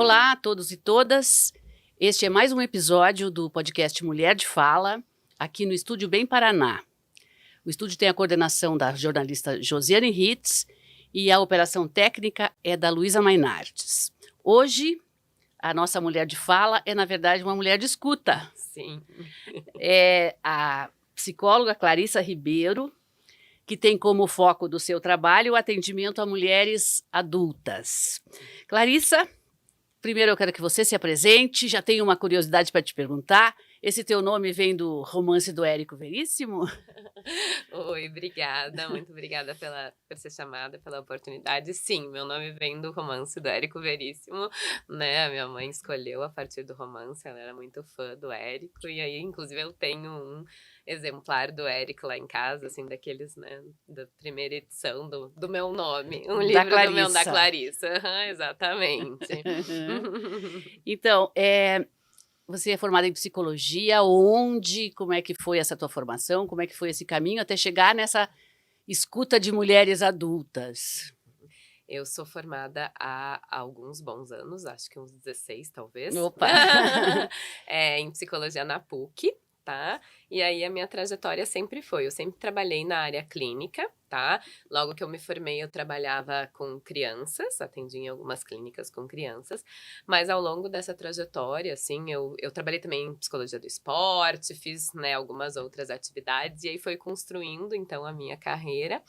Olá a todos e todas. Este é mais um episódio do podcast Mulher de Fala, aqui no Estúdio Bem Paraná. O estúdio tem a coordenação da jornalista Josiane Ritz e a operação técnica é da Luísa Mainardes. Hoje, a nossa mulher de fala é, na verdade, uma mulher de escuta. Sim. É a psicóloga Clarissa Ribeiro, que tem como foco do seu trabalho o atendimento a mulheres adultas. Clarissa, primeiro eu quero que você se apresente, já tenho uma curiosidade para te perguntar. Esse teu nome vem do romance do Érico Veríssimo? Oi, obrigada, muito obrigada por ser chamada, pela oportunidade. Sim, meu nome vem do romance do Érico Veríssimo, né? A minha mãe escolheu a partir do romance, ela era muito fã do Érico, e aí, inclusive, eu tenho um exemplar do Érico lá em casa, assim, daqueles, né, da primeira edição do meu nome, um livro da Clarissa, exatamente. Então, você é formada em psicologia, onde, como é que foi essa tua formação, como é que foi esse caminho até chegar nessa escuta de mulheres adultas? Eu sou formada há alguns bons anos, acho que uns 16 talvez, Opa! em psicologia na PUC, tá? E aí a minha trajetória sempre foi, eu sempre trabalhei na área clínica, tá? Logo que eu me formei, eu trabalhava com crianças, atendi em algumas clínicas com crianças, mas ao longo dessa trajetória, assim, eu trabalhei também em psicologia do esporte, fiz, né, algumas outras atividades, e aí foi construindo, então, a minha carreira.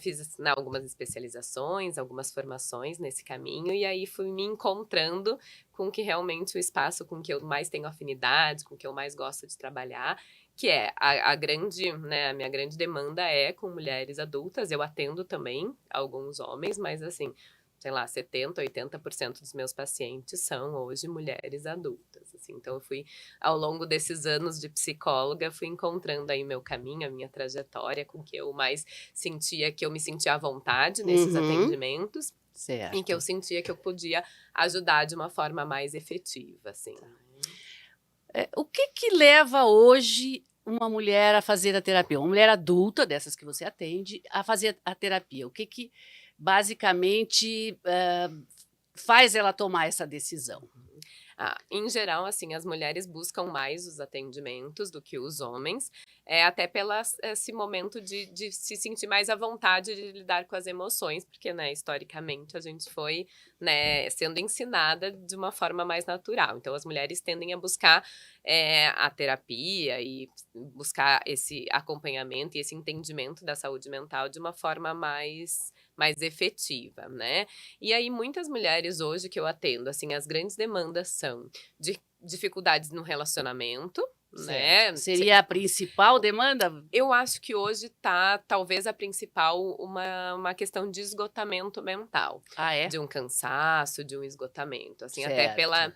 Fiz, né, algumas especializações, algumas formações nesse caminho, e aí fui me encontrando com que realmente o espaço com que eu mais tenho afinidade, com que eu mais gosto de trabalhar, que é a grande, né, a minha grande demanda é com mulheres adultas. Eu atendo também alguns homens, mas assim, sei lá, 70%, 80% dos meus pacientes são hoje mulheres adultas, assim. Então eu fui, ao longo desses anos de psicóloga, fui encontrando aí meu caminho, a minha trajetória, com que eu mais sentia, que eu me sentia à vontade nesses atendimentos. Certo. E que eu sentia que eu podia ajudar de uma forma mais efetiva, assim. O que leva hoje uma mulher a fazer a terapia? Uma mulher adulta, dessas que você atende, a fazer a terapia? O que basicamente faz ela tomar essa decisão? Em geral, assim, as mulheres buscam mais os atendimentos do que os homens, até pelo esse momento de se sentir mais à vontade de lidar com as emoções, porque, né, historicamente a gente foi, né, sendo ensinada de uma forma mais natural. Então, as mulheres tendem a buscar a terapia e buscar esse acompanhamento e esse entendimento da saúde mental de uma forma mais efetiva, né? E aí, muitas mulheres hoje que eu atendo, assim, as grandes demandas são de dificuldades no relacionamento, né? Seria a principal demanda? Eu acho que hoje tá, talvez, a principal, uma questão de esgotamento mental. De um cansaço, de um esgotamento, assim, certo. Até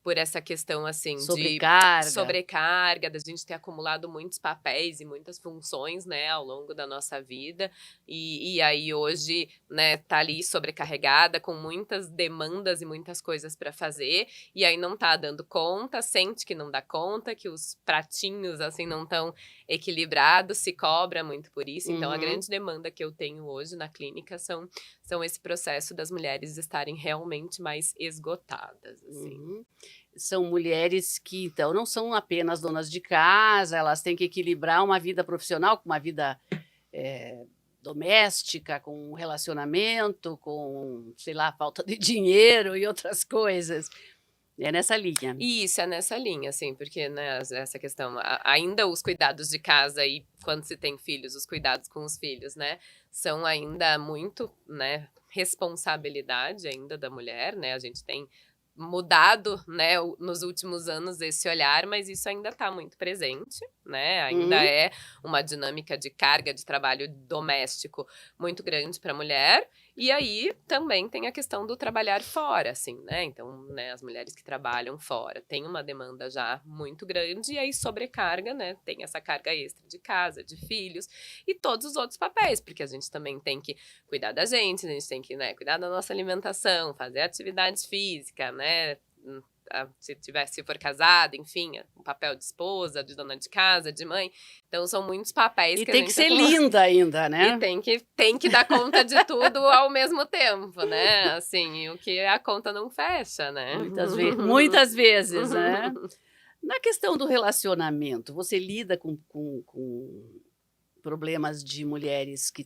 por essa questão, assim, sobrecarga. de sobrecarga, da gente ter acumulado muitos papéis e muitas funções, né, ao longo da nossa vida, e aí hoje, né, tá ali sobrecarregada, com muitas demandas e muitas coisas para fazer, e aí não tá dando conta, sente que não dá conta, que os pratinhos, assim, não estão equilibrados, se cobra muito por isso. Então, a grande demanda que eu tenho hoje na clínica são esse processo das mulheres estarem realmente mais esgotadas, assim. São mulheres que, então, não são apenas donas de casa, elas têm que equilibrar uma vida profissional com uma vida doméstica, com um relacionamento, com, sei lá, falta de dinheiro e outras coisas. É nessa linha. Isso, é nessa linha, assim, porque, né, essa questão, ainda os cuidados de casa e quando se tem filhos, os cuidados com os filhos, né, são ainda muito, né, responsabilidade ainda da mulher, né, a gente tem mudado, né, nos últimos anos esse olhar, mas isso ainda está muito presente, né, ainda é uma dinâmica de carga de trabalho doméstico muito grande para a mulher. E aí também tem a questão do trabalhar fora, assim, né? Então, né, as mulheres que trabalham fora têm uma demanda já muito grande, e aí sobrecarga, né? Tem essa carga extra de casa, de filhos e todos os outros papéis, porque a gente também tem que cuidar da gente, a gente tem que, né, cuidar da nossa alimentação, fazer atividade física, né? se for casada, enfim, o papel de esposa, de dona de casa, de mãe. Então, são muitos papéis E que a tem gente que ser linda ainda, né? E tem que dar conta de tudo ao mesmo tempo, né? Assim, o que a conta não fecha, né? Muitas vezes, né? Na questão do relacionamento, você lida com problemas de mulheres que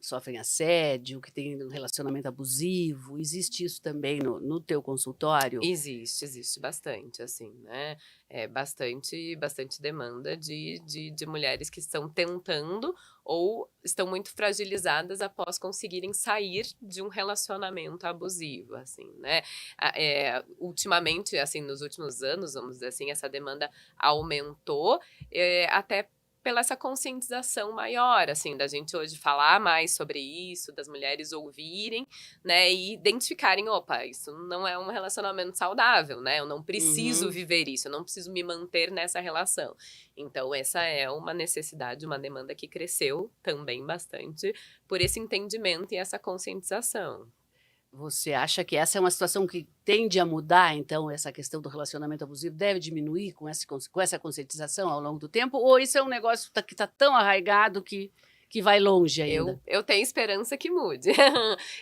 sofrem assédio, que têm um relacionamento abusivo? Existe isso também no teu consultório? Existe bastante, assim, né? Bastante demanda de mulheres que estão tentando ou estão muito fragilizadas após conseguirem sair de um relacionamento abusivo, assim, né? Ultimamente, assim, nos últimos anos, vamos dizer assim, essa demanda aumentou, até pela essa conscientização maior, assim, da gente hoje falar mais sobre isso, das mulheres ouvirem, né, e identificarem, opa, isso não é um relacionamento saudável, né, eu não preciso viver isso, eu não preciso me manter nessa relação. Então, essa é uma necessidade, uma demanda que cresceu também bastante por esse entendimento e essa conscientização. Você acha que essa é uma situação que tende a mudar, então, essa questão do relacionamento abusivo deve diminuir com essa conscientização ao longo do tempo? Ou isso é um negócio que está tão arraigado que vai longe ainda? Eu tenho esperança que mude.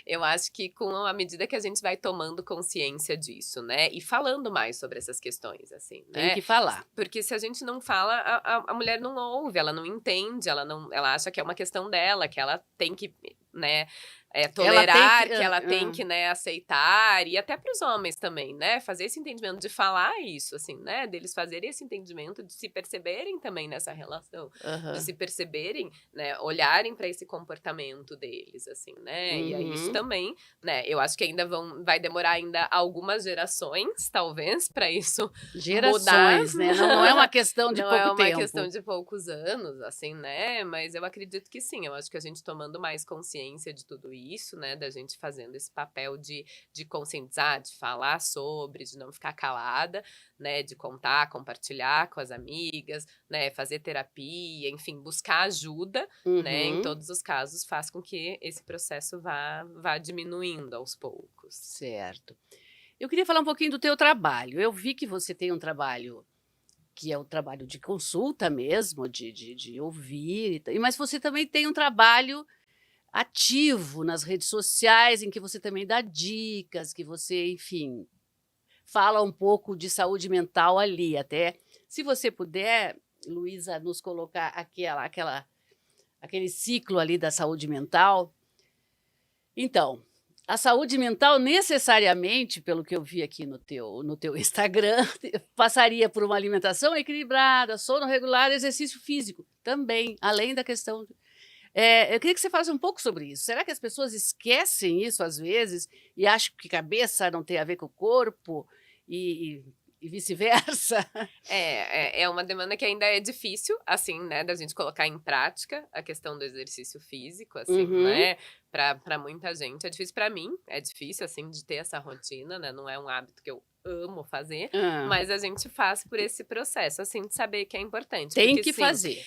Eu acho que à medida que a gente vai tomando consciência disso, né, e falando mais sobre essas questões, assim, né? Tem que falar. Porque se a gente não fala, a mulher não ouve, ela não entende, ela acha que é uma questão dela, que ela tem que, né, tolerar, que ela tem que, né, aceitar, e até para os homens também, né, fazer esse entendimento de falar isso, assim, né, deles fazerem esse entendimento, de se perceberem também nessa relação, de se perceberem, né, olharem para esse comportamento deles, assim, né, e aí isso também, né, eu acho que ainda vai demorar ainda algumas gerações, talvez, para isso Gerações, mudar. né, não é uma questão de pouco tempo. Não é uma questão de poucos anos, assim, né, mas eu acredito que sim, eu acho que a gente tomando mais consciência de tudo isso, né, da gente fazendo esse papel de conscientizar, de falar sobre, de não ficar calada, né, de contar, compartilhar com as amigas, né, fazer terapia, enfim, buscar ajuda, né, em todos os casos, faz com que esse processo vá diminuindo aos poucos. Certo. Eu queria falar um pouquinho do teu trabalho. Eu vi que você tem um trabalho que é o trabalho de consulta mesmo, de ouvir, mas você também tem um trabalho ativo nas redes sociais, em que você também dá dicas, que você, enfim, fala um pouco de saúde mental ali. Até se você puder, Luísa, nos colocar aquele ciclo ali da saúde mental. Então, a saúde mental necessariamente, pelo que eu vi aqui no teu Instagram, passaria por uma alimentação equilibrada, sono regular, exercício físico também, além da questão. Eu queria que você falasse um pouco sobre isso. Será que as pessoas esquecem isso às vezes e acham que cabeça não tem a ver com o corpo e vice-versa? É uma demanda que ainda é difícil, assim, né, da gente colocar em prática a questão do exercício físico, assim, né, para muita gente. É difícil para mim, é difícil, assim, de ter essa rotina, né, não é um hábito que eu amo fazer, mas a gente faz por esse processo, assim, de saber que é importante. Tem porque, que sim, fazer.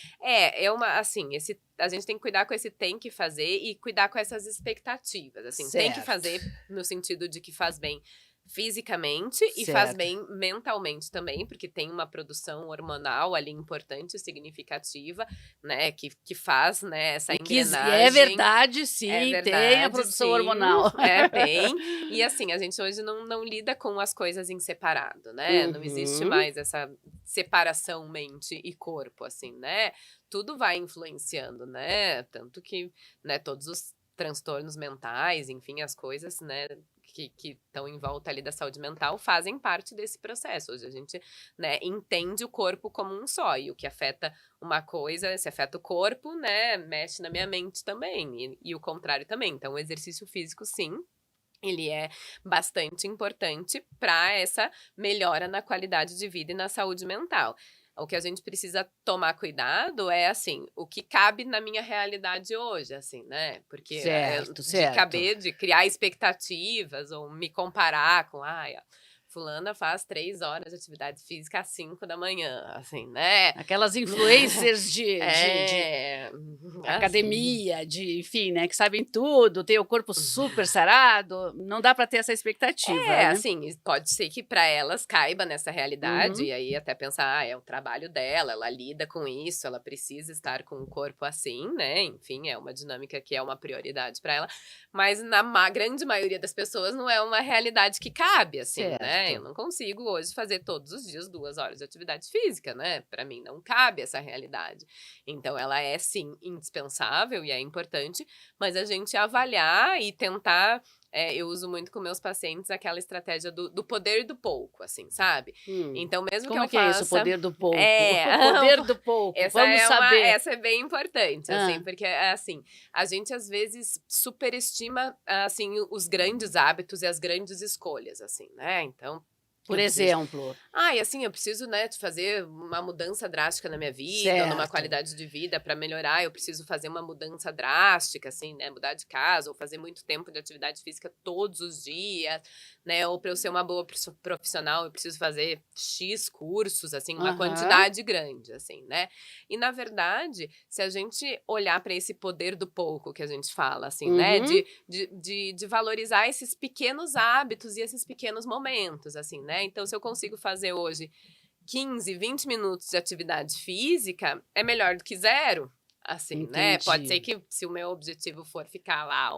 assim, a gente tem que cuidar com esse tem que fazer e cuidar com essas expectativas, assim, tem que Certo. fazer no sentido de que faz bem fisicamente e Certo. faz bem mentalmente também, porque tem uma produção hormonal ali importante, significativa, né, que faz, né, essa engrenagem. É verdade, sim, verdade, tem a produção hormonal. Tem. E assim, a gente hoje não lida com as coisas em separado, né? Não existe mais essa separação mente e corpo, assim, né? Tudo vai influenciando, né? Tanto que, né, todos os transtornos mentais, enfim, as coisas, né, que estão em volta ali da saúde mental fazem parte desse processo. Hoje a gente, né, entende o corpo como um só, e o que afeta uma coisa, se afeta o corpo, né, mexe na minha mente também, e o contrário também. Então, o exercício físico, sim, ele é bastante importante para essa melhora na qualidade de vida e na saúde mental. O que a gente precisa tomar cuidado é, assim, o que cabe na minha realidade hoje, assim, né? Porque Certo. de criar expectativas ou me comparar com, fulana faz 3 horas de atividade física às 5 da manhã, assim, né? Aquelas influencers de Assim, academia, enfim, né, que sabem tudo, tem o corpo super sarado, não dá para ter essa expectativa, né? assim, pode ser que para elas caiba nessa realidade, Uhum. e aí até pensar, é o trabalho dela, ela lida com isso, ela precisa estar com o corpo assim, né? Enfim, é uma dinâmica que é uma prioridade para ela, mas na grande maioria das pessoas não é uma realidade que cabe, assim, né? Eu Certo. não consigo hoje fazer todos os dias 2 horas de atividade física, né? Para mim não cabe essa realidade. Então ela é sim indispensável e é importante, mas a gente avaliar e tentar eu uso muito com meus pacientes aquela estratégia do poder do pouco, assim, sabe? Hum. Então, mesmo que Como eu é que é isso, o faça. poder do pouco? É, O poder do pouco, vamos saber. essa é bem importante, assim, Ah, porque, assim, a gente às vezes superestima, assim, os grandes hábitos e as grandes escolhas, assim, né? Então, por eu preciso exemplo, e assim, eu preciso, né, de fazer uma mudança drástica na minha vida, numa certo. qualidade de vida para melhorar, eu preciso fazer uma mudança drástica, assim, né, mudar de casa ou fazer muito tempo de atividade física todos os dias, né, ou para eu ser uma boa profissional, eu preciso fazer X cursos, assim, uma Aham. quantidade grande, assim, né? E na verdade, se a gente olhar para esse poder do pouco que a gente fala, assim, né, Uhum. de valorizar esses pequenos hábitos e esses pequenos momentos, assim, né? Então, se eu consigo fazer hoje 15, 20 minutos de atividade física, é melhor do que zero, assim, né? Pode ser Entendi. que se o meu objetivo for ficar lá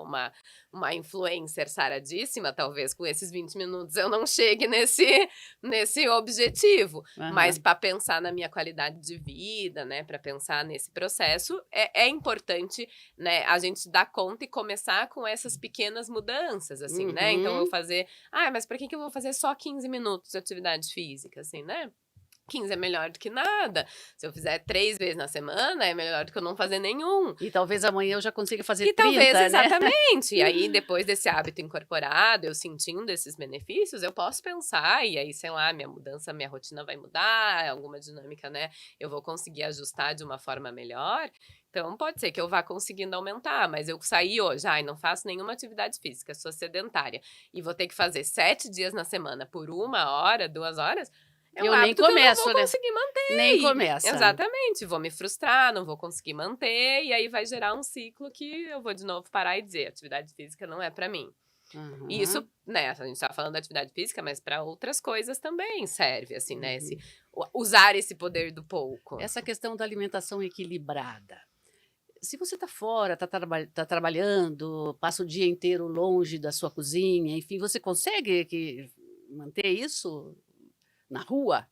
uma influencer saradíssima, talvez com esses 20 minutos eu não chegue nesse objetivo. Mas Aham. para pensar na minha qualidade de vida, né? Para pensar nesse processo, é importante, né? A gente dar conta e começar com essas pequenas mudanças, assim, né? Então eu Uhum. fazer, mas por que eu vou fazer só 15 minutos de atividade física, assim, né? 15 é melhor do que nada. Se eu fizer 3 vezes na semana, é melhor do que eu não fazer nenhum. E talvez amanhã eu já consiga fazer E talvez 30, né? exatamente. E aí, depois desse hábito incorporado, eu sentindo esses benefícios, eu posso pensar, e aí, sei lá, minha rotina vai mudar, alguma dinâmica, né? Eu vou conseguir ajustar de uma forma melhor. Então, pode ser que eu vá conseguindo aumentar, mas eu saí hoje, não faço nenhuma atividade física, sou sedentária, e vou ter que fazer 7 dias na semana por 1 hora, 2 horas. É um Eu nem hábito que eu não vou começo, né? conseguir manter. Nem começa. Exatamente, vou me frustrar, não vou conseguir manter, e aí vai gerar um ciclo que eu vou de novo parar e dizer: atividade física não é para mim. E Aham. isso, né, a gente tá falando da atividade física, mas para outras coisas também serve, assim, né? Uhum. Usar esse poder do pouco. Essa questão da alimentação equilibrada. Se você está fora, está trabalhando, passa o dia inteiro longe da sua cozinha, enfim, você consegue manter isso na rua?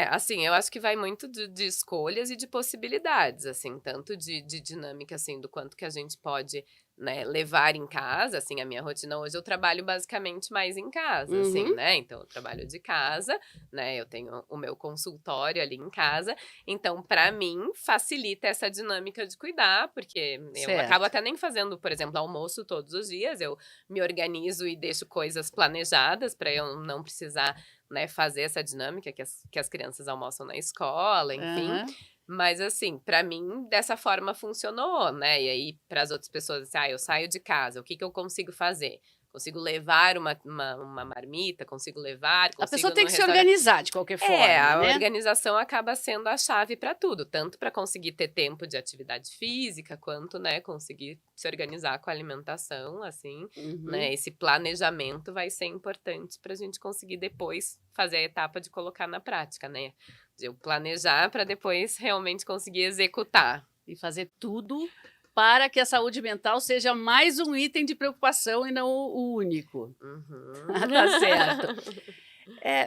Assim, eu acho que vai muito de escolhas e de possibilidades, assim, tanto de dinâmica, assim, do quanto que a gente pode, né, levar em casa, assim, a minha rotina hoje eu trabalho basicamente mais em casa, assim, Uhum, né, então eu trabalho de casa, né, eu tenho o meu consultório ali em casa, então para mim facilita essa dinâmica de cuidar, porque eu acabo certo. até nem fazendo, por exemplo, almoço todos os dias, eu me organizo e deixo coisas planejadas para eu não precisar, né, fazer essa dinâmica que as crianças almoçam na escola, enfim. Aham. Mas assim, para mim dessa forma funcionou, né, e aí para as outras pessoas, assim: eu saio de casa, o que que eu consigo fazer? Consigo levar uma marmita, A pessoa consigo tem no que se restaurante. organizar de qualquer forma, A né? organização acaba sendo a chave para tudo, tanto para conseguir ter tempo de atividade física, quanto, né, conseguir se organizar com a alimentação, assim, Uhum. né? Esse planejamento vai ser importante para a gente conseguir depois fazer a etapa de colocar na prática, né? De eu planejar para depois realmente conseguir executar. E fazer tudo para que a saúde mental seja mais um item de preocupação e não o único. Uhum. Tá certo.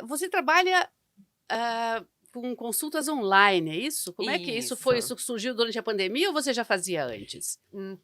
Você trabalha, com consultas online, é isso? Como é que isso foi? Isso. Isso surgiu durante a pandemia ou você já fazia antes?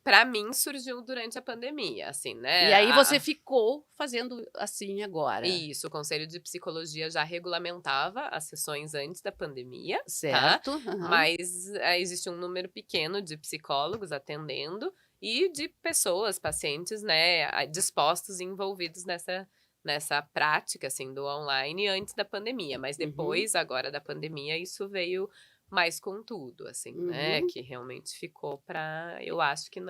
Para mim surgiu durante a pandemia, assim, E né? aí você ficou fazendo assim agora, Isso, o Conselho de Psicologia já regulamentava as sessões antes da pandemia, tá? certo? Aham. Mas existe um número pequeno de psicólogos atendendo e de pessoas, pacientes, né, dispostos e envolvidos nessa prática, assim, do online antes da pandemia. Mas Uhum. depois, agora da pandemia, isso veio mas com tudo, assim, né? Uhum. Que realmente ficou eu acho que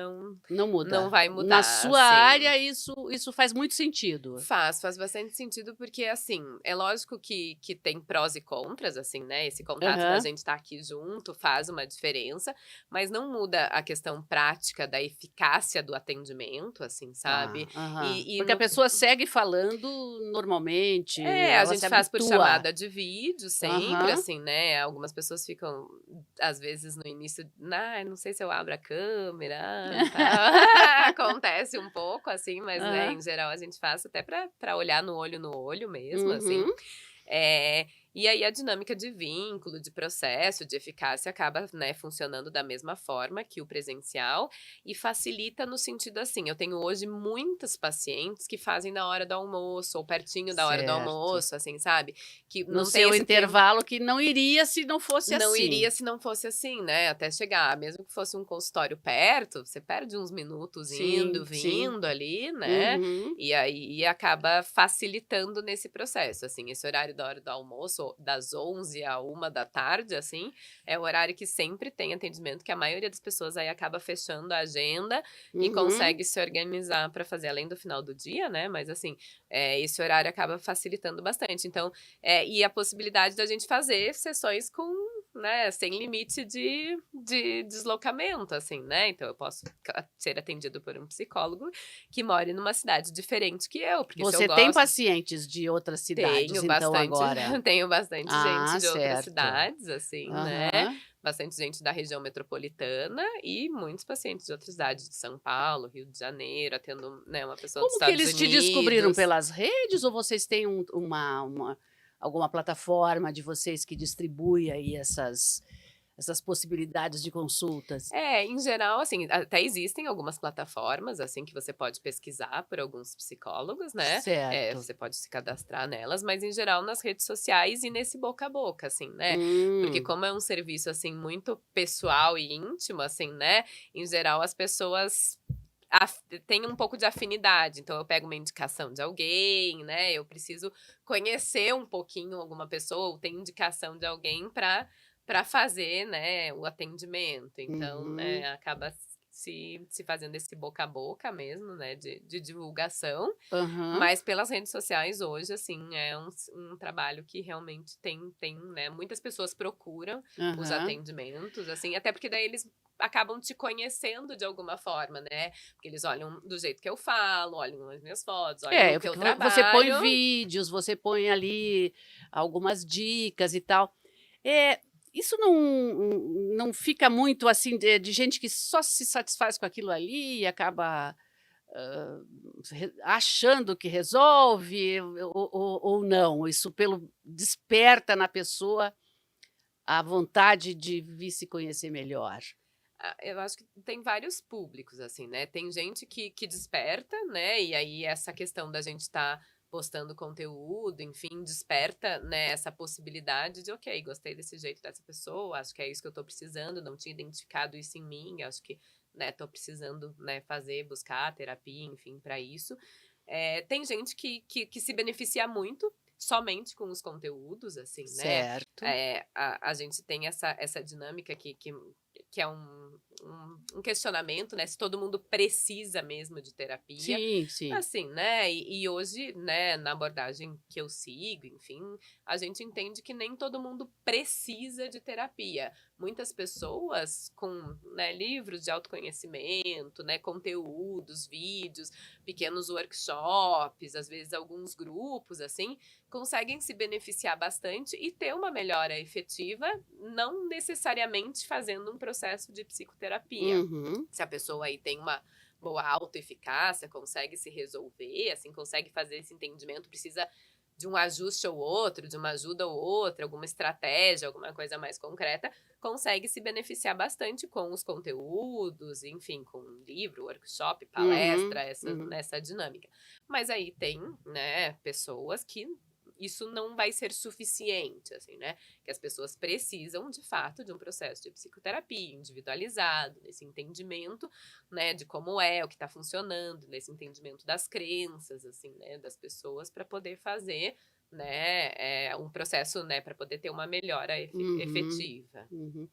Não muda. não vai Na mudar, sua assim. área, isso faz muito sentido. Faz bastante sentido, porque, assim, é lógico que tem prós e contras, assim, né? Esse contato da Aham. gente estar aqui junto faz uma diferença, mas não muda a questão prática da eficácia do atendimento, assim, Tá, sabe? aham. E Porque a no, pessoa segue falando normalmente, a ela se gente faz por habitua. chamada de vídeo sempre, Aham, assim, né? Algumas pessoas ficam, às vezes, no início, não sei se eu abro a câmera, tá? Acontece um pouco, assim, mas, né, aham. em geral a gente faz até pra olhar no olho mesmo, assim. Uhum, É, e aí a dinâmica de vínculo, de processo, de eficácia acaba, né, funcionando da mesma forma que o presencial e facilita no sentido assim, eu tenho hoje muitas pacientes que fazem na hora do almoço ou pertinho da hora do certo. almoço, assim, sabe? Que No não tem seu esse tempo. intervalo que não iria se não fosse Não iria assim. se não fosse assim, né, até chegar. Mesmo que fosse um consultório perto, você perde uns minutos indo, Sim, sim. vindo ali, né, Uhum. e aí acaba facilitando nesse processo, assim. Esse horário da hora do almoço, das 11 à 13h, assim, é o horário que sempre tem atendimento, que a maioria das pessoas aí acaba fechando a agenda e Uhum. consegue se organizar para fazer além do final do dia, né, mas assim, esse horário acaba facilitando bastante. Então, e a possibilidade da gente fazer sessões com, né, sem limite de deslocamento, assim, né? Então eu posso ser atendido por um psicólogo que more numa cidade diferente que eu, porque se eu Você tem gosto, pacientes de outras cidades, tenho então, bastante, agora? tenho bastante gente Ah, de outras certo. cidades, assim, né? Aham. Bastante gente da região metropolitana e muitos pacientes de outras cidades, de São Paulo, Rio de Janeiro, atendo, né, uma pessoa dos Como que Estados eles te descobriram? Unidos. Pelas redes ou vocês têm alguma plataforma de vocês que distribui aí essas possibilidades de consultas? Em geral, assim, até existem algumas plataformas, assim, que você pode pesquisar por alguns psicólogos, né, Certo. você pode se cadastrar nelas, mas em geral nas redes sociais e nesse boca a boca, assim, né, porque Hum, como é um serviço, assim, muito pessoal e íntimo, assim, né, em geral as pessoas têm um pouco de afinidade, então eu pego uma indicação de alguém, né, eu preciso conhecer um pouquinho alguma pessoa ou ter indicação de alguém para fazer, né, o atendimento. Então, uhum, né, acaba se fazendo esse boca a boca mesmo, né, de divulgação, aham, mas pelas redes sociais hoje, assim, é um trabalho que realmente tem, né, muitas pessoas procuram os aham. atendimentos, assim, até porque daí eles acabam te conhecendo de alguma forma, né, porque eles olham do jeito que eu falo, olham as minhas fotos, olham o que eu Porque você põe trabalho. vídeos, você põe ali algumas dicas e tal. É, isso não fica muito, assim, de gente que só se satisfaz com aquilo ali e acaba, achando que resolve ou não? Isso pelo desperta na pessoa a vontade de vir se conhecer melhor. Eu acho que tem vários públicos, assim, né. Tem gente que desperta, né, e aí essa questão da gente estar postando conteúdo, enfim, desperta, né, essa possibilidade de: "Ok, gostei desse jeito dessa pessoa, acho que é isso que eu tô precisando, não tinha identificado isso em mim, acho que, né, tô precisando, né, fazer, buscar terapia, enfim, para isso". Tem gente que se beneficia muito somente com os conteúdos, assim, né. Certo. A gente tem essa dinâmica que é um questionamento, né, se todo mundo precisa mesmo de terapia. Sim, sim. Assim, né, e hoje, né, na abordagem que eu sigo, enfim, a gente entende que nem todo mundo precisa de terapia. Muitas pessoas com, né, livros de autoconhecimento, né, conteúdos, vídeos, pequenos workshops, às vezes alguns grupos, assim, conseguem se beneficiar bastante e ter uma melhora efetiva, não necessariamente fazendo um processo de psicoterapia. Uhum. Se a pessoa aí tem uma boa autoeficácia, consegue se resolver, assim, consegue fazer esse entendimento, precisa de um ajuste ou outro, de uma ajuda ou outra, alguma estratégia, alguma coisa mais concreta, consegue se beneficiar bastante com os conteúdos, enfim, com livro, workshop, palestra, Uhum, uhum. nessa dinâmica. Mas aí tem, né, pessoas que isso não vai ser suficiente, assim, né? Que as pessoas precisam, de fato, de um processo de psicoterapia individualizado, nesse entendimento, né, de como é, o que está funcionando, nesse entendimento das crenças, assim, né, das pessoas, para poder fazer, né, um processo, né, para poder ter uma melhora Uhum, efetiva. uhum.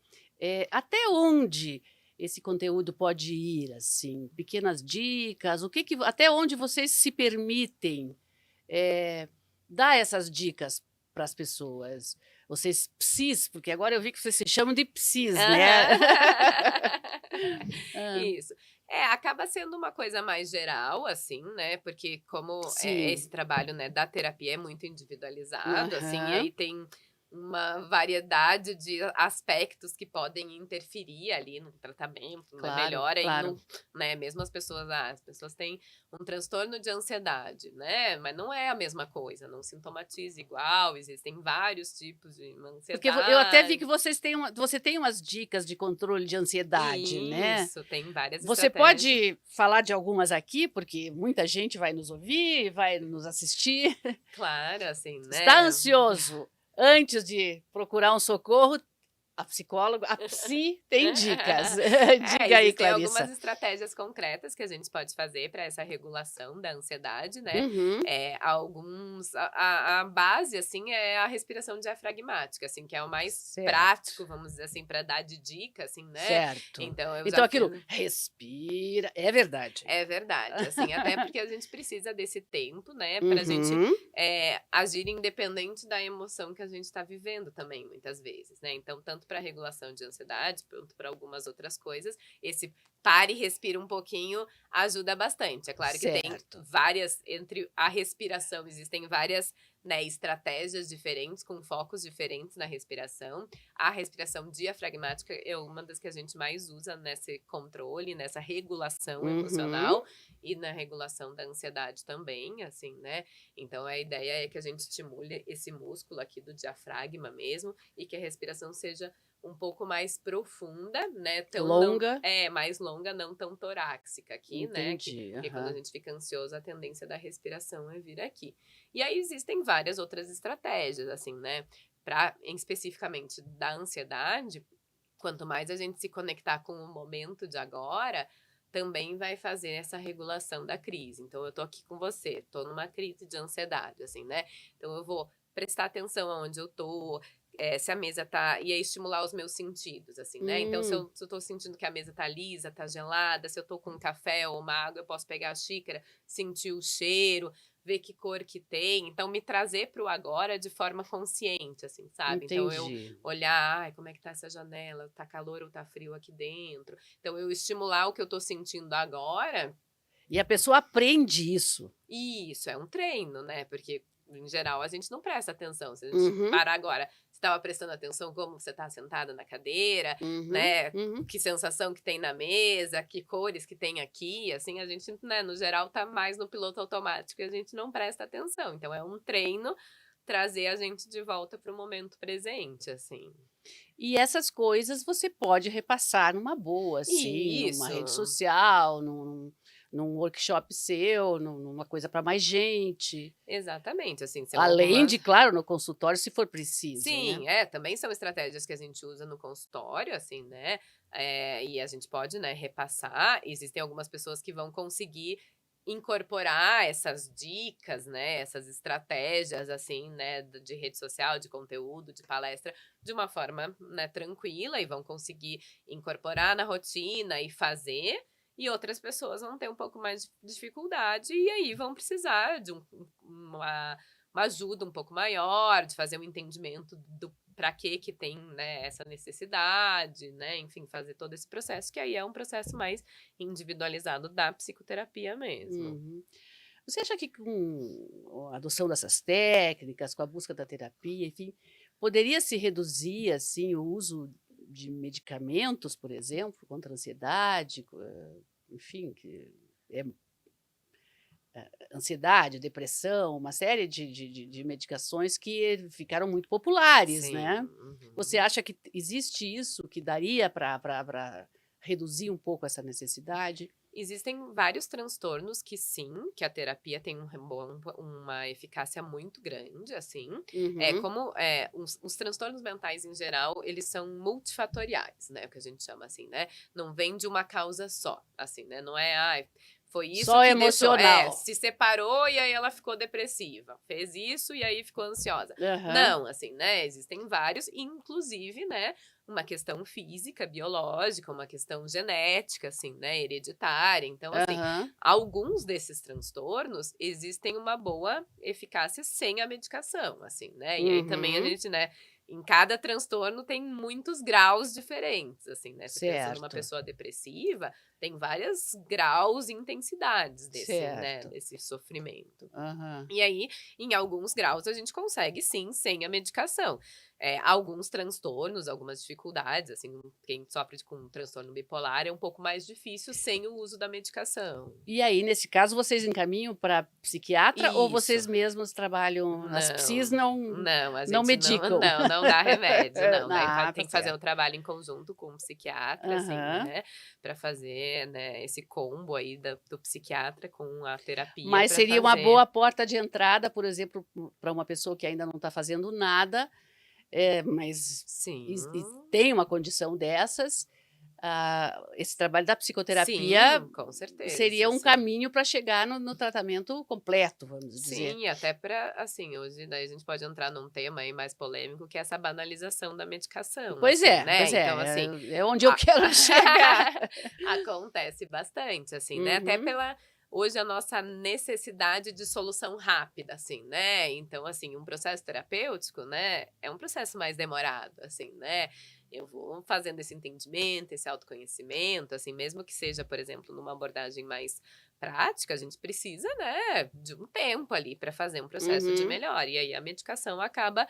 Até onde esse conteúdo pode ir, assim? Pequenas dicas, até onde vocês se permitem, eh, dar essas dicas para as pessoas? Vocês psis, porque agora eu vi que vocês se chamam de psis, né? Aham. Hã, Isso. Acaba sendo uma coisa mais geral, assim, né, porque como, sim. esse trabalho, né, da terapia é muito individualizado, assim, e Aham. aí tem uma variedade de aspectos que podem interferir ali no tratamento, na Claro, melhora e claro. no, né, mesmo as pessoas têm um transtorno de ansiedade, né, mas não é a mesma coisa, não sintomatiza igual, existem vários tipos de Porque eu até vi ansiedade. que você tem umas dicas de controle de ansiedade, né? Isso, tem várias Você estratégias. pode falar de algumas aqui, porque muita gente vai nos ouvir, vai nos assistir. Claro, assim, Está né. ansioso antes de procurar um socorro, a psicóloga, a psi tem dicas. Diga aí, Existem algumas Clarissa. estratégias concretas que a gente pode fazer para essa regulação da ansiedade, né. Uhum, Alguns a base, assim, é a respiração diafragmática, assim, que é o mais certo, prático, vamos dizer assim, para dar de dica, assim, né. certo. Então eu Então já fiz. aquilo, respira, é verdade. É verdade, assim, até porque a gente precisa desse tempo, né, pra gente, Uhum, agir independente da emoção que a gente tá vivendo também, muitas vezes, né. Então, tanto pra regulação de ansiedade, quanto pra algumas outras coisas, esse "pare e respira um pouquinho" ajuda bastante. É claro que tem certo. várias entre a respiração, existem várias, né, estratégias diferentes, com focos diferentes na respiração. A respiração diafragmática é uma das que a gente mais usa nesse controle, nessa regulação Uhum, emocional e na regulação da ansiedade também, assim, né. Então a ideia é que a gente estimule esse músculo aqui do diafragma mesmo e que a respiração seja um pouco mais profunda, né, tão não longa, mais longa, não tão torácica aqui, né, que entendi, porque quando a aham. gente fica ansioso, a tendência da respiração é vir aqui. E aí existem várias outras estratégias, assim, né, para especificamente da ansiedade, quanto mais a gente se conectar com o momento de agora, também vai fazer essa regulação da crise. Então eu tô aqui com você, tô numa crise de ansiedade, assim, né, então eu vou prestar atenção aonde eu tô, se a mesa tá e aí estimular os meus sentidos, assim, né. Então Hum, se eu tô sentindo que a mesa tá lisa, tá gelada, se eu tô com um café ou uma água, eu posso pegar a xícara, sentir o cheiro, ver que cor que tem, então me trazer para o agora de forma consciente, assim, sabe. Então eu entendi. olhar: "Ai, como é que tá essa janela? Tá calor ou tá frio aqui dentro?". Então eu estimular o que eu tô sentindo agora. E a pessoa aprende isso. Isso, é um treino, né, porque em geral a gente não presta atenção, se a gente Uhum, parar agora, você estava prestando atenção como você está sentada na cadeira, uhum, né, uhum. que sensação que tem na mesa, que cores que tem aqui, assim, a gente, né, no geral tá mais no piloto automático e a gente não presta atenção, então é um treino trazer a gente de volta para o momento presente, assim. E essas coisas você pode repassar numa boa, assim, numa rede Isso. social, num workshop seu, numa coisa para mais gente. Exatamente, assim, são Além algumas. de, claro, no consultório, se for preciso, né. Sim, também são estratégias que a gente usa no consultório, assim, né, e a gente pode, né, repassar. Existem algumas pessoas que vão conseguir incorporar essas dicas, né, essas estratégias, assim, né, de rede social, de conteúdo, de palestra, de uma forma, né, tranquila e vão conseguir incorporar na rotina e fazer, e outras pessoas vão ter um pouco mais de dificuldade e aí vão precisar de uma ajuda um pouco maior, de fazer um entendimento do para que tem, né, essa necessidade, né, enfim, fazer todo esse processo, que aí é um processo mais individualizado da psicoterapia mesmo. Uhum. Você acha que com a adoção dessas técnicas, com a busca da terapia, enfim, poderia se reduzir, assim, o uso de medicamentos, por exemplo, contra a ansiedade, enfim, que é ansiedade, depressão, uma série de medicações que ficaram muito populares, Sim, né. Você uhum. acha que existe isso, que daria para reduzir um pouco essa necessidade? Existem vários transtornos que sim, que a terapia tem uma eficácia muito grande, assim. É Uhum, como, os transtornos mentais em geral, eles são multifatoriais, né, o que a gente chama assim, né. Não vem de uma causa só, assim, né, não é: "Ai, Foi isso Só que emocional. se separou e aí ela ficou depressiva. Fez isso e aí ficou ansiosa. Aham. Não, assim, né? Existem vários, inclusive, né? Uma questão física, biológica, uma questão genética, assim, né? Hereditária. Então, assim, Aham. alguns desses transtornos existem uma boa eficácia sem a medicação, assim, né? E aí também a Uhum. gente, né? Em cada transtorno tem muitos graus diferentes, assim, né? Você pensa numa Certo, pessoa depressiva, tem vários graus e intensidades desse, né, certo. desse sofrimento. Aham. E aí, em alguns graus, a gente consegue sim, sem a medicação. Alguns transtornos, algumas dificuldades, assim, quem sofre com um transtorno bipolar é um pouco mais difícil sem o uso da medicação. E aí, nesse caso, vocês encaminham para psiquiatra ou Isso. vocês mesmos trabalham as psis Não, não não, a não gente não, medicam? não dá remédio, não. Daí Ah, tá tem que fazer o certo. trabalho em conjunto com o psiquiatra, assim, Aham. né? Pra fazer, né, esse combo aí do psiquiatra com a terapia Mas pra seria uma fazer. boa porta de entrada, por exemplo, para uma pessoa que ainda não está fazendo nada, mas Sim. e tem uma condição dessas, esse trabalho da psicoterapia Sim, com seria certeza, um sim. caminho para chegar no tratamento completo, vamos dizer. Sim, até para assim, hoje daí a gente pode entrar num tema aí mais polêmico, que é essa banalização da medicação, Pois assim, é, né. pois Então, é, assim, é onde eu a quero chegar. acontece bastante, assim, né, até Uhum. pela hoje a nossa necessidade de solução rápida, assim, né. Então, assim, um processo terapêutico, né, é um processo mais demorado, assim, né. Eu vou fazendo esse entendimento, esse autoconhecimento, assim, mesmo que seja, por exemplo, numa abordagem mais prática, a gente precisa, né, de um tempo ali para fazer um processo de Uhum. melhora. E aí a medicação acaba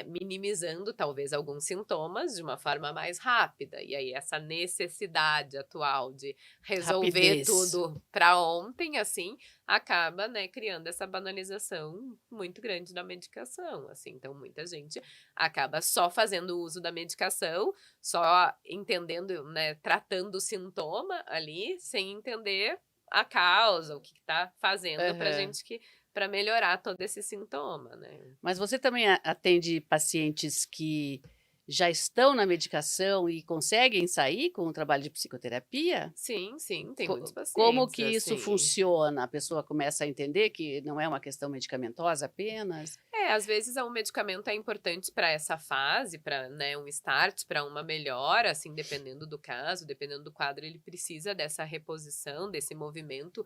minimizando talvez alguns sintomas de uma forma mais rápida. E aí essa necessidade atual de resolver Rapidez. tudo para ontem, assim, acaba, né, criando essa banalização muito grande da medicação, assim. Então muita gente acaba só fazendo uso da medicação, só entendendo, né, tratando o sintoma ali, sem entender a causa, o que está fazendo pra Aham. gente para melhorar todo esse sintoma, né. Mas você também atende pacientes que já estão na medicação e conseguem sair com o trabalho de psicoterapia? Sim, sim, tem muitos Como pacientes que isso assim. funciona? A pessoa começa a entender que não é uma questão medicamentosa apenas? Às vezes um medicamento é importante para essa fase, para, né, um start, para uma melhora, assim, dependendo do caso, dependendo do quadro, ele precisa dessa reposição, desse movimento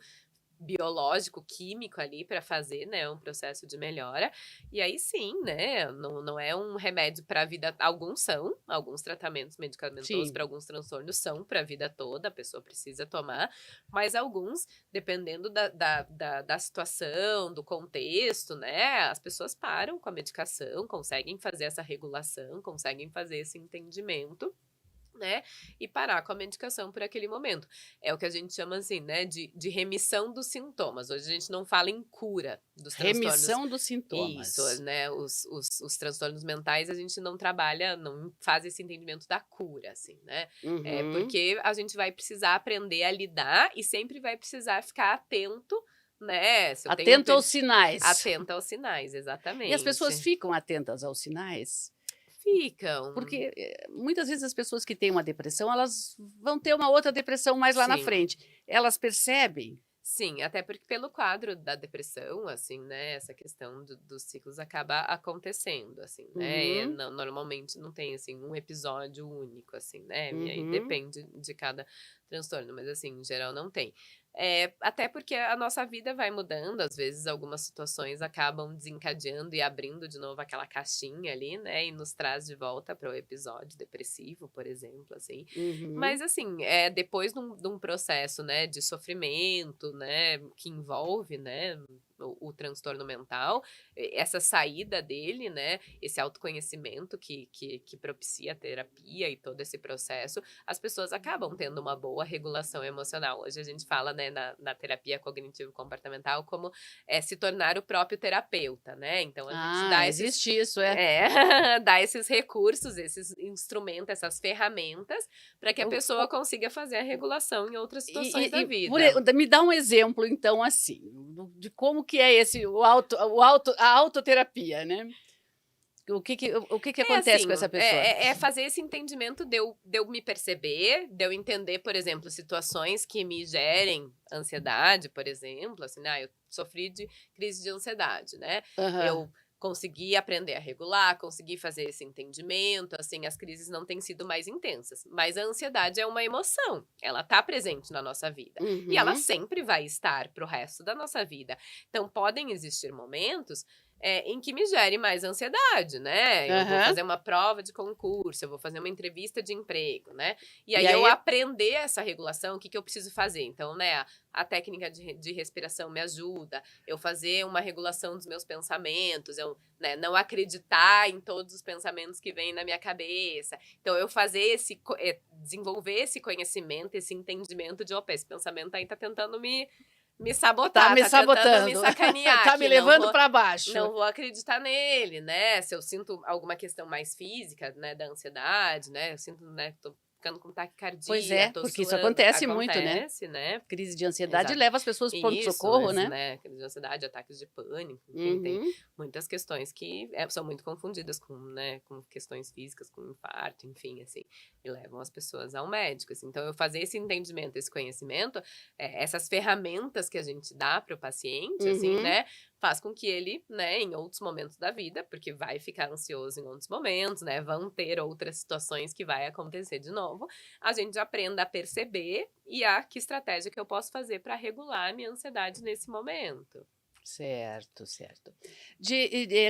biológico, químico ali para fazer, né, um processo de melhora. E aí sim, né, não é um remédio para a vida, alguns são, alguns tratamentos medicamentosos Sim. para alguns transtornos são para a vida toda, a pessoa precisa tomar, mas alguns, dependendo da situação, do contexto, né, as pessoas param com a medicação, conseguem fazer essa regulação, conseguem fazer esse entendimento, né, e parar com a medicação por aquele momento. É o que a gente chama, assim, né, de remissão dos sintomas. Hoje a gente não fala em cura dos transtornos. Remissão dos Isso, sintomas. né, os transtornos mentais a gente não trabalha, não faz esse entendimento da cura, assim, né. Uhum. Porque a gente vai precisar aprender a lidar e sempre vai precisar ficar atento, né, se eu tenho um Atento aos sinais. atenta aos sinais, E as pessoas exatamente. ficam atentas aos sinais? Ficam. Porque, muitas vezes as pessoas que têm uma depressão, elas vão ter uma outra depressão mais lá na Sim. frente. Elas percebem? Sim, até porque pelo quadro da depressão, assim, né, essa questão dos ciclos acaba acontecendo, assim, né, Uhum, normalmente não tem, assim, um episódio único, assim, né, e aí uhum. depende de cada transtorno, mas assim, em geral não tem. Até porque a nossa vida vai mudando, às vezes algumas situações acabam desencadeando e abrindo de novo aquela caixinha ali, né, e nos traz de volta para o episódio depressivo, por exemplo, assim. Uhum. Mas assim, depois de um processo, né, de sofrimento, né, que envolve, né, o transtorno mental, essa saída dele, né, esse autoconhecimento que propicia a terapia e todo esse processo, as pessoas acabam tendo uma boa regulação emocional. Hoje a gente fala, né, na terapia cognitivo-comportamental como se tornar o próprio terapeuta, né, então a gente Ah, dá esses existe isso, é. dá esses recursos, esses instrumentos, essas ferramentas para que a O pessoa o consiga fazer a regulação em outras situações e da por vida. me dá um exemplo então, assim, de como que é esse a autoterapia, né. O que acontece com assim, essa pessoa? é fazer esse entendimento de eu me perceber, de eu entender, por exemplo, situações que me gerem ansiedade, por exemplo, assim, eu sofri de crise de ansiedade, né? Aham. Eu consegui aprender a regular, consegui fazer esse entendimento, assim, as crises não têm sido mais intensas, mas a ansiedade é uma emoção, ela tá presente na nossa vida, e ela Uhum. sempre vai estar pro resto da nossa vida. Então, podem existir momentos em que me gere mais ansiedade, né? Eu vou Aham. fazer uma prova de concurso, eu vou fazer uma entrevista de emprego, né? E E aí eu aí aprender essa regulação, o que eu preciso fazer? Então, né, a técnica de respiração me ajuda, eu fazer uma regulação dos meus pensamentos, eu, né, não acreditar em todos os pensamentos que vêm na minha cabeça. Então, eu fazer desenvolver esse conhecimento, esse entendimento de, opa, esse pensamento aí tá tentando me tá sabotar, me tá tentando me sabotando, sacanear tá me aqui, não levando vou para baixo. não vou acreditar nele, né? Se eu sinto alguma questão mais física, né, da ansiedade, né? Eu sinto, né, tô ficando com Pois taquicardia, é, tô porque isso suando, acontece muito, né? acontece, né? Crise de ansiedade Exato. leva as pessoas para Isso, pronto-socorro, né? né, crise de ansiedade, ataques de pânico, enfim, tem Uhum. muitas questões que são muito confundidas com, né, com questões físicas, com infarto, enfim, assim, e levam as pessoas ao médico, assim. Então, eu fazer esse entendimento, esse conhecimento, essas ferramentas que a gente dá para o paciente, assim, Uhum. né, faz com que ele, né, em outros momentos da vida, porque vai ficar ansioso em outros momentos, né, vão ter outras situações que vai acontecer de novo, a gente aprenda a perceber e que estratégia que eu posso fazer para regular a minha ansiedade nesse momento. Certo, certo.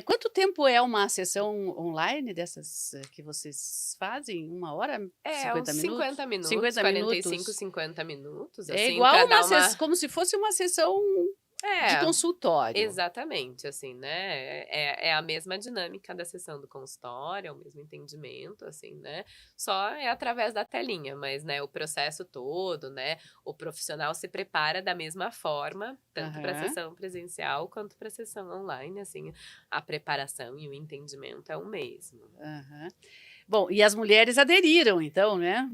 Quanto tempo é uma sessão online dessas que vocês fazem? 1 hora? Uns 50 minutos? 50 minutos, 50 45, minutos? 50 minutos, É assim, igual para dar uma. como se fosse uma sessão de É, consultório. exatamente, assim, né, é a mesma dinâmica da sessão do consultório, é o mesmo entendimento, assim, né, só é através da telinha, mas, né, o processo todo, né, o profissional se prepara da mesma forma, tanto para a Aham, sessão presencial quanto para a sessão online, assim, a preparação e o entendimento é o mesmo. aham. Bom, e as mulheres aderiram então, né?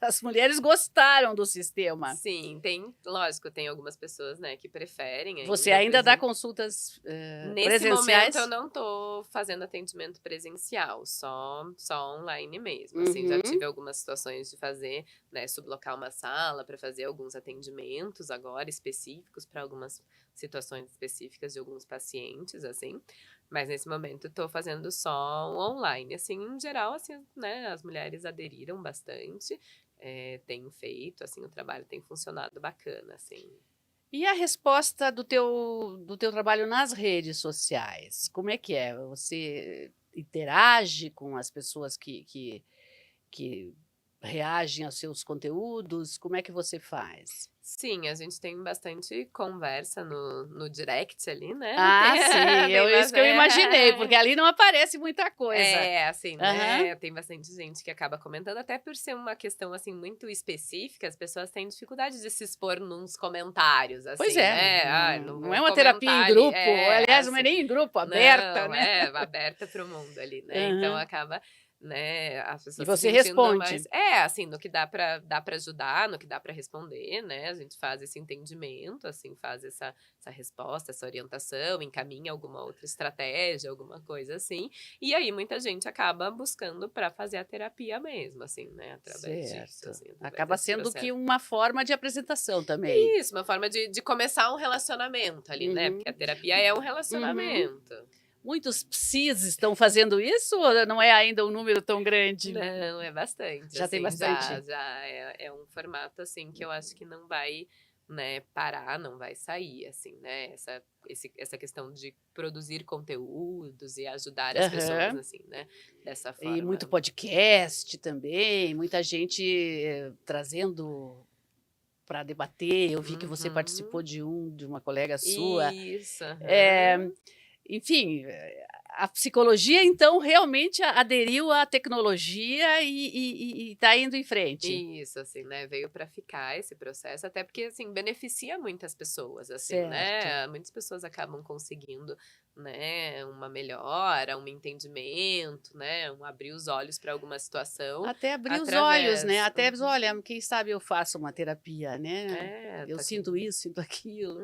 As mulheres gostaram do sistema. Sim, lógico, tem algumas pessoas, né, que preferem Você ainda ainda dá consultas, nesse momento eu presenciais? não tô fazendo atendimento presencial, só online mesmo, assim, já Uhum, tive algumas situações de fazer, né, sublocar uma sala para fazer alguns atendimentos agora específicos para algumas situações específicas de alguns pacientes, assim, mas nesse momento eu tô fazendo só o online, assim, em geral, assim, né, as mulheres aderiram bastante, têm feito, assim, o trabalho tem funcionado bacana, assim. e a resposta do teu trabalho nas redes sociais, como é que é? Você interage com as pessoas que reagem aos seus conteúdos? Como é que você faz? Sim, a gente tem bastante conversa no direct ali, né, Ah, sim, tem isso que eu imaginei, porque ali não aparece muita coisa. assim, Aham. né, tem bastante gente que acaba comentando, até por ser uma questão, assim, muito específica, as pessoas têm dificuldade de se expor nos comentários, Pois assim, é, né, não não não é vou uma terapia em comentar ali grupo, aliás, não é assim, nem em grupo, aberta, não, né. aberta para o mundo ali, né, então Aham. acaba, né, as E pessoas se você sentindo mais responde? assim, no que dá para ajudar, no que dá para responder, né, a gente faz esse entendimento, assim, faz essa resposta, essa orientação, encaminha alguma outra estratégia, alguma coisa assim, e aí muita gente acaba buscando para fazer a terapia mesmo, assim, né, através disso, Certo. assim, através Acaba desse sendo que processo. uma forma de apresentação também. Isso, uma forma de começar um relacionamento ali, né, porque a Uhum, terapia é um uhum. relacionamento. Muitos psis estão fazendo isso ou não é ainda um número tão grande? Não, é bastante, Já tem assim, já bastante? já é um formato, assim, que eu acho que não vai, né, parar, não vai sair, assim, né, essa questão de produzir conteúdos e ajudar as pessoas, Aham. assim, né, dessa E muito forma. podcast também, muita gente, trazendo para debater. Eu vi que você participou Uhum. de uma colega sua. Isso, Eh, aham. enfim, a psicologia então realmente aderiu à tecnologia e está indo em frente. Isso, assim, né, veio para ficar esse processo, até porque, assim, beneficia muitas pessoas, assim, Certo. né, muitas pessoas acabam conseguindo, né, uma melhora, um entendimento, né, um abrir os olhos para alguma situação Até abrir os olhos, né, através. até olha, quem sabe eu faço uma terapia, né, eu Tá sinto isso, sinto aquilo,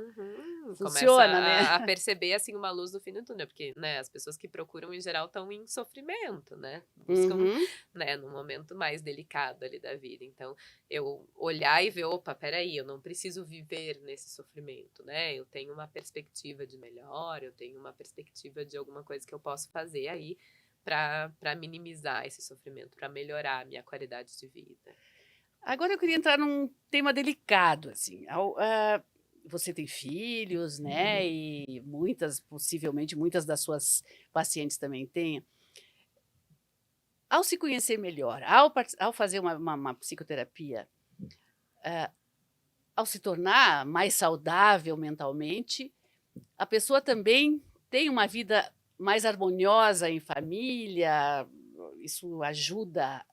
começa funciona, né. a perceber, assim, uma luz no fim do túnel, porque, né, as pessoas que procuram em geral estão em sofrimento, né, buscam, Uhum. né, num momento mais delicado ali da vida, então, eu olhar e ver: "Opa, espera aí, eu não preciso viver nesse sofrimento, né, eu tenho uma perspectiva de melhora, eu tenho uma perspectiva de alguma coisa que eu posso fazer aí para minimizar esse sofrimento, para melhorar a minha qualidade de vida". Agora eu queria entrar num tema delicado, assim, você tem filhos, né, e possivelmente muitas das suas pacientes também têm. Ao se conhecer melhor, ao fazer uma psicoterapia, ao se tornar mais saudável mentalmente, a pessoa também tem uma vida mais harmoniosa em família, isso ajuda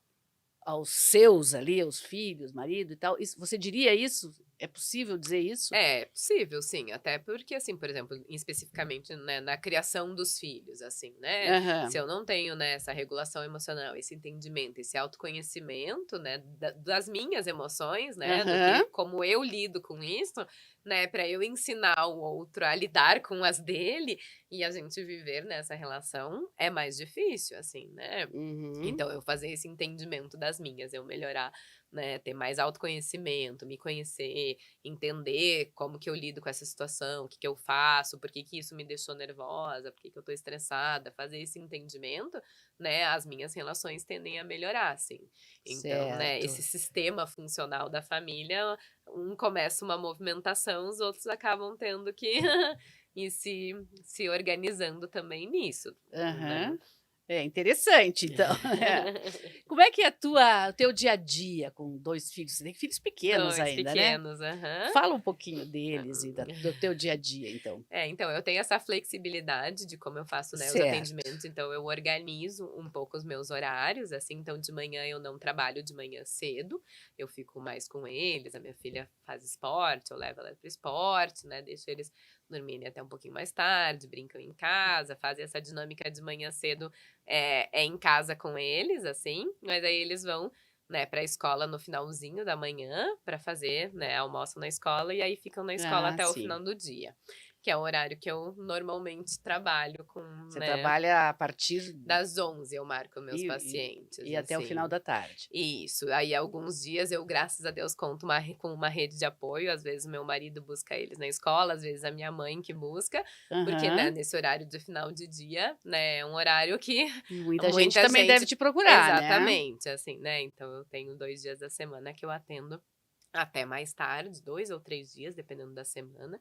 aos seus ali, aos filhos, marido e tal, isso você diria isso? É possível dizer isso? É possível, sim, até porque, assim, por exemplo, especificamente, né, na criação dos filhos, assim, né, se Aham, eu não tenho, né, essa regulação emocional, esse entendimento, esse autoconhecimento, né, das minhas emoções, né, do que aham, como eu lido com isso, né, para eu ensinar o outro a lidar com as dele e a gente viver nessa relação é mais difícil, assim, né. uhum, Então eu fazer esse entendimento das minhas, eu melhorar, né, ter mais autoconhecimento, me conhecer, entender como que eu lido com essa situação, o que que eu faço, por que que isso me deixou nervosa, por que que eu tô estressada, fazer esse entendimento, né, as minhas relações tendem a melhorar, assim. Então, né, esse certo. sistema funcional da família, um começa uma movimentação, os outros acabam tendo que ir se organizando também nisso, né. Aham. É interessante então. É. Como é que é o teu dia a dia com 2 filhos? Você tem filhos pequenos 2 ainda, né? pequenos, aham. Fala um pouquinho deles e do teu dia a dia então. Então, eu tenho essa flexibilidade de como eu faço, né, os Certo. atendimentos, então eu organizo um pouco os meus horários, assim, então de manhã eu não trabalho de manhã cedo, eu fico mais com eles, a minha filha faz esporte, eu levo ela para o esporte, né, deixo eles dormirem até um pouquinho mais tarde, brincam em casa, fazem essa dinâmica de manhã cedo, é em casa com eles, assim, mas aí eles vão, né, para a escola no finalzinho da manhã para fazer, né, almoçam na escola e aí ficam na escola Ah, até o sim. final do dia. Que é o horário que eu normalmente trabalho com, Você né, trabalha a partir das 11 eu marco meus e pacientes, e até o final assim. da tarde. Isso, aí alguns dias eu, graças a Deus, conto com uma rede de apoio, às vezes o meu marido busca eles na escola, às vezes a minha mãe que busca, porque, né, Aham. nesse horário de final de dia, né, é um horário que Muita gente muita também deve gente te procurar, né? exatamente, assim, né, então eu tenho 2 dias da semana que eu atendo até mais tarde, 2 ou 3 dias, dependendo da semana,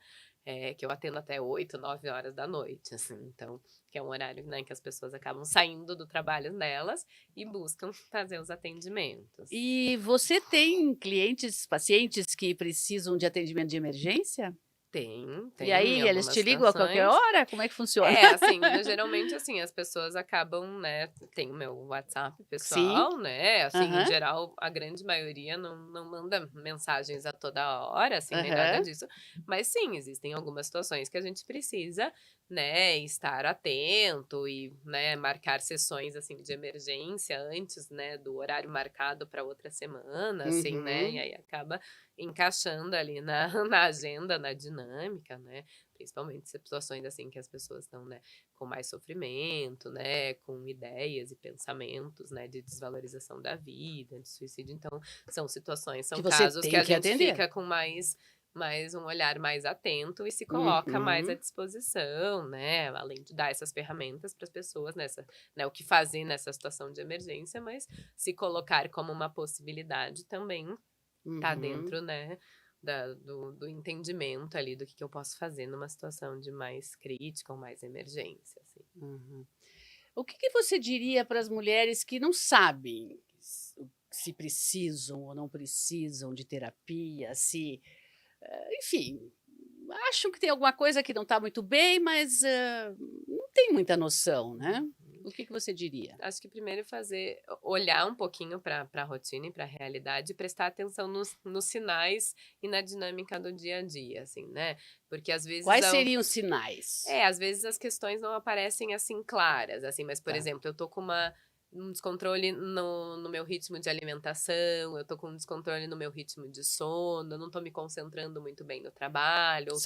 que eu atendo até 8, 9 horas da noite, assim, então, que é um horário, né, que as pessoas acabam saindo do trabalho delas e buscam fazer os atendimentos. E você tem pacientes que precisam de atendimento de emergência? E Tem aí eles algumas te ligam a qualquer situações. hora? Como é que funciona? É, assim, geralmente, assim, as pessoas acabam, né, tem o meu WhatsApp Sim, pessoal, né, assim, em aham, geral, a grande maioria não manda mensagens a toda hora, assim, nem nada aham, disso, mas sim, existem algumas situações que a gente precisa, né, estar atento e, né, marcar sessões, assim, de emergência antes, né, do horário marcado para outra semana, assim, né, e uhum, aí acaba encaixando ali na na agenda, na dinâmica, né. Principalmente situações, assim, que as pessoas estão, né, com mais sofrimento, né, com ideias e pensamentos, né, de desvalorização da vida, de suicídio. Então, são situações, que são você casos que tem a que gente atender. fica com mais um olhar mais atento e se coloca mais à Uhum, disposição, né, além de dar essas ferramentas para as pessoas nessa, né, o que fazer nessa situação de emergência, mas se colocar como uma possibilidade também tá uhum, dentro, né, do entendimento ali do que eu posso fazer numa situação de mais crítica ou mais emergência, assim. uhum. O que você diria para as mulheres que não sabem se precisam ou não precisam de terapia, enfim, acham que tem alguma coisa que não está muito bem, mas, não tem muita noção, né? O que você diria? Acho que primeiro olhar um pouquinho para a rotina e para a realidade e prestar atenção nos sinais e na dinâmica do dia a dia, assim, né? Porque às vezes Quais seriam os sinais? às vezes as questões não aparecem assim claras, assim, mas, por Tá. exemplo, eu tô com um descontrole no meu ritmo de alimentação, eu tô com um descontrole no meu ritmo de sono, eu não tô me concentrando muito bem no trabalho,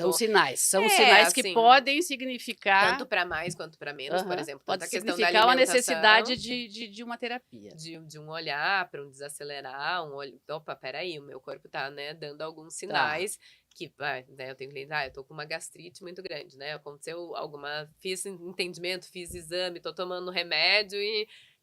São sinais que assim, podem significar. tanto para mais quanto para menos, por exemplo, tanto Pode a questão da significar uma necessidade alimentação, de uma terapia. de um olhar para um desacelerar, opa, peraí, o meu corpo tá, né, dando alguns Tá. sinais que vai, né, eu tenho que eu tô com uma gastrite muito grande, né, aconteceu fiz entendimento, fiz exame, tô tomando remédio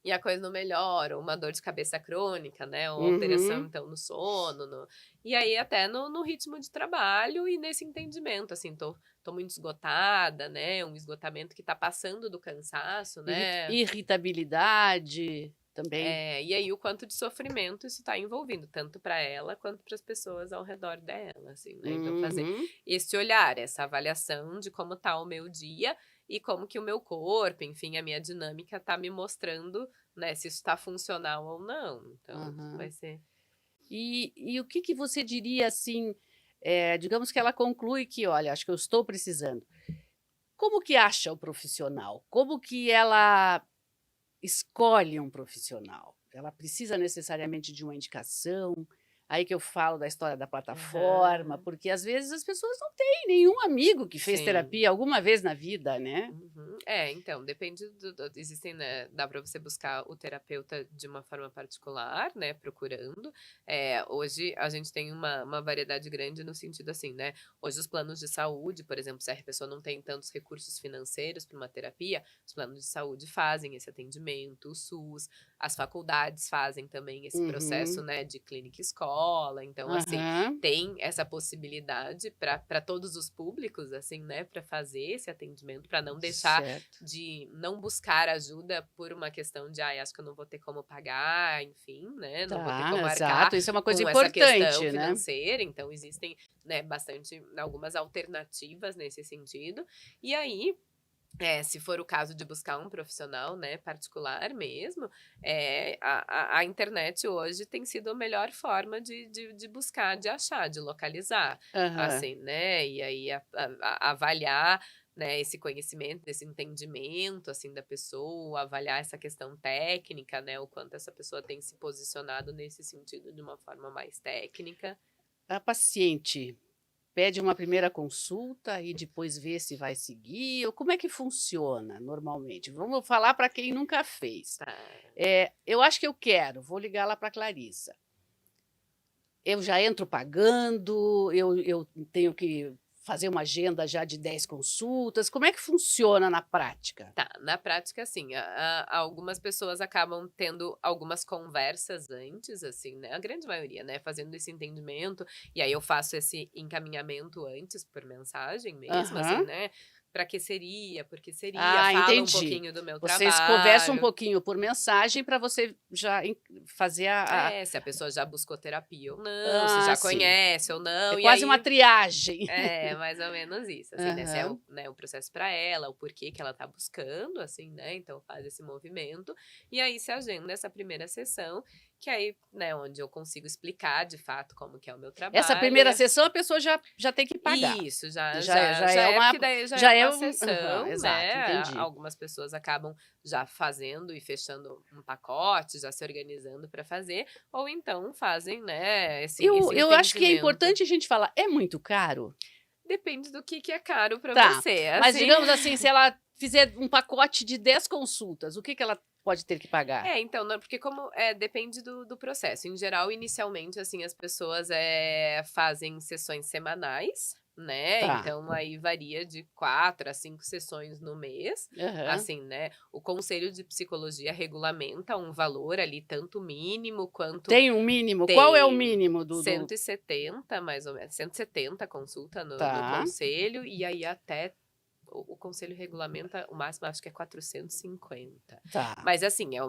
e a coisa não melhora, ou uma dor de cabeça crônica, né, ou alteração, Uhum. então, no sono, e aí até no ritmo de trabalho e nesse entendimento, assim, tô muito esgotada, né, um esgotamento que tá passando do cansaço, né. Irritabilidade também. E aí o quanto de sofrimento isso está envolvendo, tanto para ela quanto para as pessoas ao redor dela, assim, né. Então fazer Uhum. esse olhar, essa avaliação de como tá o meu dia e como que o meu corpo, enfim, a minha dinâmica tá me mostrando, né, se isso tá funcional ou não. Então vai Aham. ser E o que você diria, assim, digamos que ela conclui que: "Olha, acho que eu estou precisando". Como que acha o profissional? Como que ela escolhe um profissional? Ela precisa necessariamente de uma indicação? Aí que eu falo da história da plataforma, aham. porque às vezes as pessoas não têm nenhum amigo que fez Sim. terapia alguma vez na vida, né. Uhum. Então, depende existem, né, dá para você buscar o terapeuta de uma forma particular, né, procurando. Hoje a gente tem uma variedade grande no sentido assim, né, hoje os planos de saúde, por exemplo, se a pessoa não tem tantos recursos financeiros para uma terapia, os planos de saúde fazem esse atendimento, o SUS, as faculdades fazem também esse processo, Uhum. né, de clínica escola, então, assim, Aham. tem essa possibilidade para todos os públicos, assim, né, para fazer esse atendimento, para não deixar Certo. de não buscar ajuda por uma questão de: "Ai, acho que eu não vou ter como pagar", enfim, né, não vou ter Tá, como arcar exato, isso é uma coisa com essa questão importante, né. financeira, então existem, né, algumas alternativas nesse sentido. E aí, se for o caso de buscar um profissional, né, particular mesmo, a internet hoje tem sido a melhor forma de buscar, de achar, de localizar, Aham. assim, né, e aí avaliar, né, esse conhecimento, esse entendimento, assim, da pessoa, avaliar essa questão técnica, né, o quanto essa pessoa tem se posicionado nesse sentido de uma forma mais técnica. A paciente pede uma primeira consulta e depois vê se vai seguir, ou como é que funciona normalmente? Vamos falar para quem nunca fez. Tá. Eu acho que eu quero, vou ligar lá para Clarissa. Eu já entro pagando, eu tenho que fazer uma agenda já de 10 consultas, como é que funciona na prática? Tá, na prática, assim, algumas pessoas acabam tendo algumas conversas antes, assim, né, a grande maioria, né, fazendo esse entendimento, e aí eu faço esse encaminhamento antes por mensagem mesmo, assim, Aham. né, para que seria, por que seria, Ah, fala um entendi. pouquinho do meu Vocês conversam um trabalho. pouquinho por mensagem para você já fazer a Se a pessoa já buscou terapia ou não, se ah, já sim. conhece ou É não, e quase uma aí triagem. mais ou menos isso, assim, né, se é Aham. o processo para ela, o porquê que ela tá buscando, assim, né, então faz esse movimento, e aí se agenda essa primeira sessão, que aí, né, onde eu consigo explicar de fato como que é o meu Essa trabalho primeira sessão a pessoa já tem que pagar. isso, já Já já já já é é uma porque daí já é já é uma um aham, sessão, exato, né, entendi. algumas pessoas acabam já fazendo e fechando um pacote, já se organizando para fazer, ou então fazem, né, esse Eu acho que é entendimento. importante a gente falar: "É muito caro?". Depende do que é caro para Tá, você, mas assim. digamos assim, se ela fizer um pacote de 10 consultas, o que que ela pode ter que pagar? Então, não, porque como, depende do processo. Em geral, inicialmente, assim, as pessoas, fazem sessões semanais, né, Tá. então aí varia de 4 a 5 sessões no mês, Aham. assim, né. O conselho de psicologia regulamenta um valor ali, tanto mínimo quanto Tem um mínimo? Qual é o tem mínimo do 170 mais ou menos, 170 consulta no tá, conselho, e aí até o conselho regulamenta o máximo acho que é 450. tá. Mas assim, é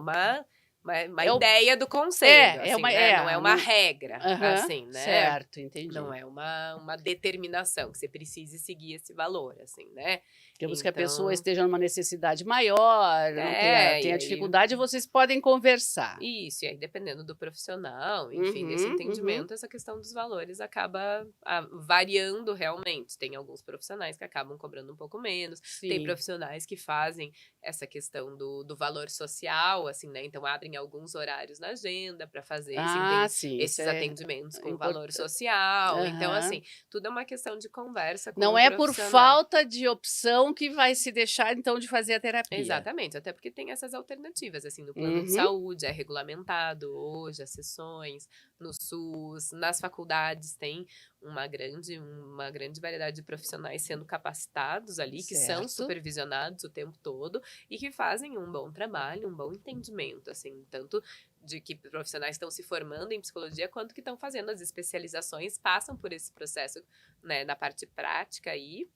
uma É o- ideia do conselho, É, assim, uma- né? é, Não é uma não- regra, Aham, assim, né? certo, entendi. Não é uma determinação que você precise seguir esse valor, assim, né? Digamos que a pessoa Então, esteja numa necessidade maior, não e tenha aí dificuldade, vocês podem conversar. isso, e aí dependendo do profissional, enfim, desse Uhum. entendimento, essa questão dos valores acaba variando realmente. Tem alguns profissionais que acabam cobrando um pouco menos, tem Sim. profissionais que fazem essa questão do valor social, assim, né? Então abrem alguns horários na agenda para fazer Sim, esses isso é atendimentos com import- valor social. Então, Aham. assim, tudo é uma questão de conversa com Não o é por profissional. falta de opção que vai se deixar, então, de fazer a terapia. Exatamente, até porque tem essas alternativas, assim, no plano Uhum. de saúde, é regulamentado hoje as sessões, no SUS, nas faculdades tem uma grande variedade de profissionais sendo capacitados ali, que são Certo. supervisionados o tempo todo e que fazem um bom trabalho, um bom entendimento, assim, tanto de que profissionais estão se formando em psicologia, quanto que estão fazendo as especializações, passam por esse processo, né, na parte prática aí,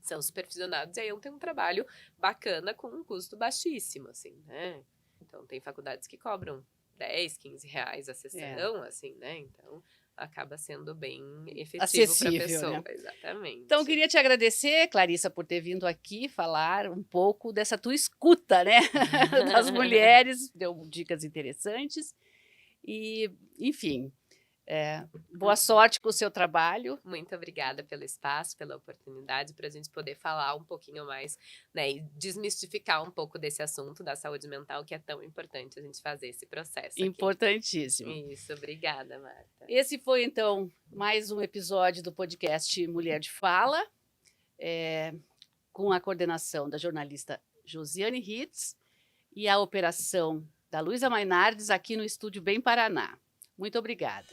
são supervisionados e aí tem um trabalho bacana com um custo baixíssimo, assim, né? Então, tem faculdades que cobram 10, 15 reais a sessão, assim, né? Então, acaba sendo bem efetivo para a Acessível, pessoa. né? Exatamente. Então, eu queria te agradecer, Clarissa, por ter vindo aqui falar um pouco dessa tua escuta, né? Das mulheres, deu dicas interessantes. E, enfim, boa sorte com o seu trabalho. Muito obrigada pelo espaço, pela oportunidade, para a gente poder falar um pouquinho mais, né, e desmistificar um pouco desse assunto da saúde mental, que é tão importante a gente fazer esse processo aqui. Importantíssimo. Isso, obrigada, Marta. Esse foi, então, mais um episódio do podcast Mulher de Fala, com a coordenação da jornalista Josiane Hitz e a operação da Luísa Mainardes aqui no Estúdio Bem Paraná. Muito obrigada.